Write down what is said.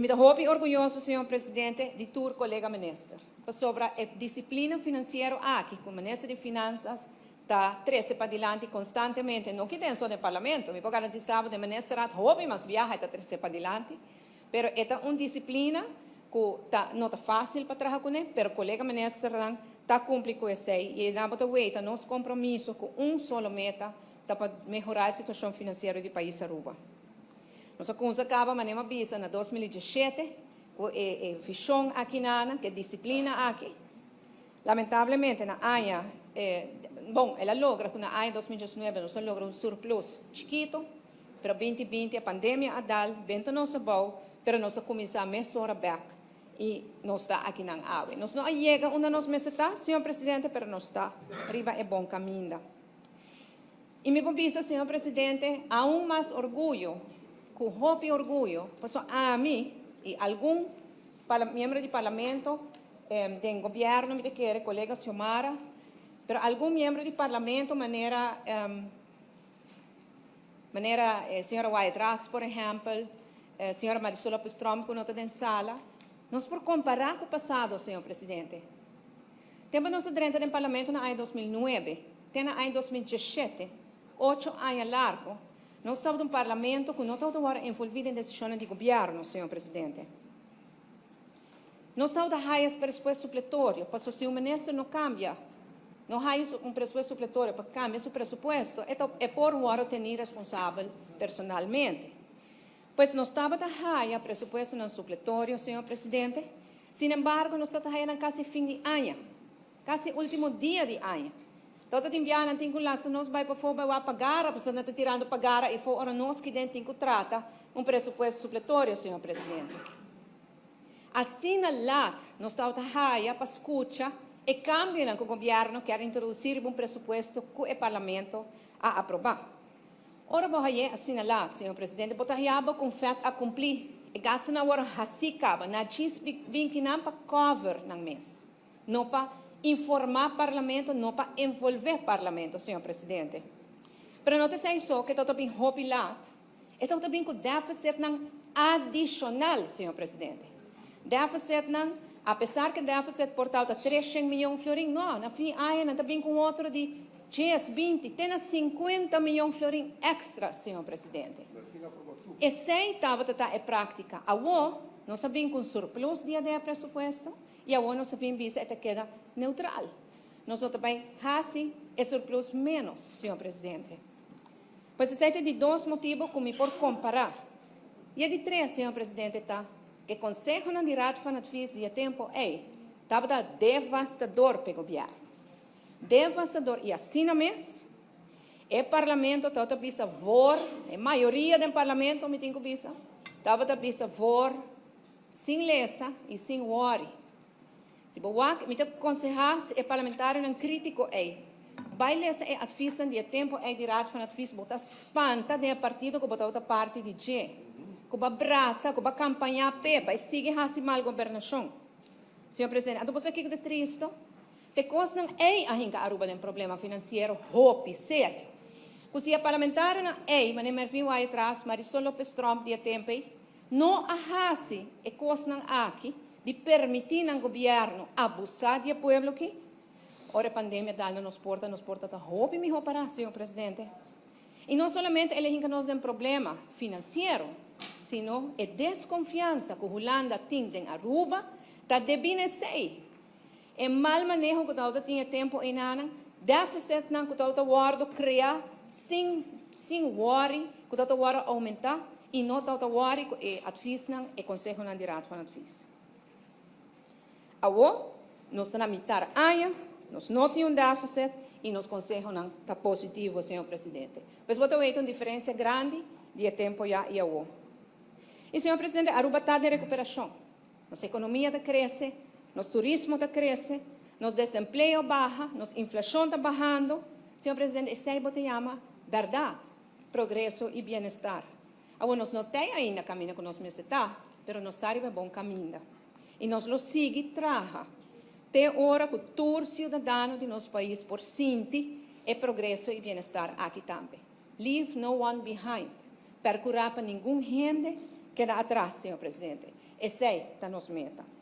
E me dá muito orgulhoso, senhor presidente, de tur colega ministro, sobre a disciplina financeira aqui, que o ministro de Finanças está 13 para diante constantemente, não que dentro do parlamento, me pode garantizar que o ministro hobby, mas viaja está 13 para diante, pero é uma disciplina que não está fácil para trabalhar com ele, mas o colega ministro está cumprindo com isso e na bota weita nosso compromisso com só meta para melhorar a situação financeira do país Aruba. Nós acaba manema bisa na 2017 com a visão aqui na que disciplina aqui. Lamentavelmente na AIA bom, ela logra que na AIA 2019 nós logra surplus chiquito, pero 2020 a pandemia adal, benta nossa bom, pero nós começar a mesurar back e nós está aqui na AIA. Nós não chega onde nós está, senhor presidente, pero nós está arriba é bom caminho. E me pisa, senhor presidente, aún mais orgulho, com hope orgulho, passou a mim e algum membro de parlamento, do governo, me quer, colega Xiomara, pero algum membro de parlamento, maneira senhora White Ras, por exemplo, senhora Marisol Lopes Trump, que não está em sala, nós por comparar com o passado, senhor presidente. Temos nossa direita no parlamento na ano 2009, tem na ano 2017, 8 anos largo, nós estamos em um parlamento que não está agora envolvido em decisões de governo, senhor presidente. Nós estamos a raias presupuesto supletório, para se o ministro não cambia, não raias presupuesto supletório para cambiar seu presupuesto, é por hora ter responsável personalmente. Pois nós estamos a raia presupuesto não supletório, senhor presidente, sin embargo, nós estamos a raia quase fim de ano, quase último dia de ano. Todo enviar não tem que lá, se nós vai para fora, vai pagar, a pessoa não está tirando pagar, e fora nós que dentro tem que trata presupuesto supletório, senhor presidente. Assim, lá, nós estamos a raia para escutar e cambiar que o governo quer introduzir presupuesto que o parlamento a aprovar. Ora, vou assinalar, senhor presidente, botar com feito a cumprir. E gasto na hora assim acaba, na diz bem que não para cover no mês, não para informar o parlamento, não para envolver o parlamento, senhor presidente. Mas não é só que está bem ropilat, está bem com déficit adicional, senhor presidente. Déficit apesar que o déficit portava 300 milhões de florins, não, na fim, não está bem com outro de 10, 20, tem 50 milhões de florins extra, senhor presidente. E se estava a prática, não sabemos com surplus de presupuesto, e não sabemos que queda neutral. Nós também assim é surplus menos, senhor presidente. Pois esse é de dois motivos que me por comparar. E de três, senhor presidente, que o Conselho não dirá que fiz de tempo estava devastador para o governo. Devastador. E assim na mês, o parlamento estava a vor, a maioria do parlamento me tem que estava a vor, sem lesa e sem worry. Se você me aconselhar, o parlamentário não crítico vai lesa a advisa de tempo dirá que fiz botar espanta de partido que botar outra parte de G. Que vai abraçar, que vai campanhar vai seguir assim mal governação. Senhor presidente, então você aqui de triste, te costa não a gente Aruba tem problema financeiro, hope, sério. Se a parlamentar não mas nem mervim vai atrás, Marisol Lopes Trump de tempo não arrase e costa não aqui de permitir ao governo abusar do povo aqui. Ora a pandemia dá nos porta tá hope me para, senhor presidente. E não somente ele que nós tem problema financeiro, sino a desconfiança que a Holanda tem em Aruba, está debinecer. É mal manejo que o tinha tempo em ano, déficit que o guarda criar sem worry, que o guarda aumentar, e não o worry que a advisa e conselho não dirá para a advisa. Agora, nós estamos na metade do ano, nós não temos déficit, e nos conselho não está positivo, senhor presidente. Mas vou ter uma diferença grande de tempo e agora. E, senhor presidente, Aruba está de recuperação. Nossa economia está crescendo, nosso turismo está crescendo, nosso desemprego baixa, nossa inflação está bajando. Senhor presidente, isso é o que chama verdade, progresso e bem-estar. Agora, nós não temos ainda caminho que nós necessitamos, mas nós estamos em bom caminho. E nós lo seguimos, traja. Até hora que todo cidadão de nosso país por sentir é progresso e bem-estar aqui também. Leave no one behind. Percurar para nenhum gente queda atrás, senhor presidente. Essa é a nossa meta.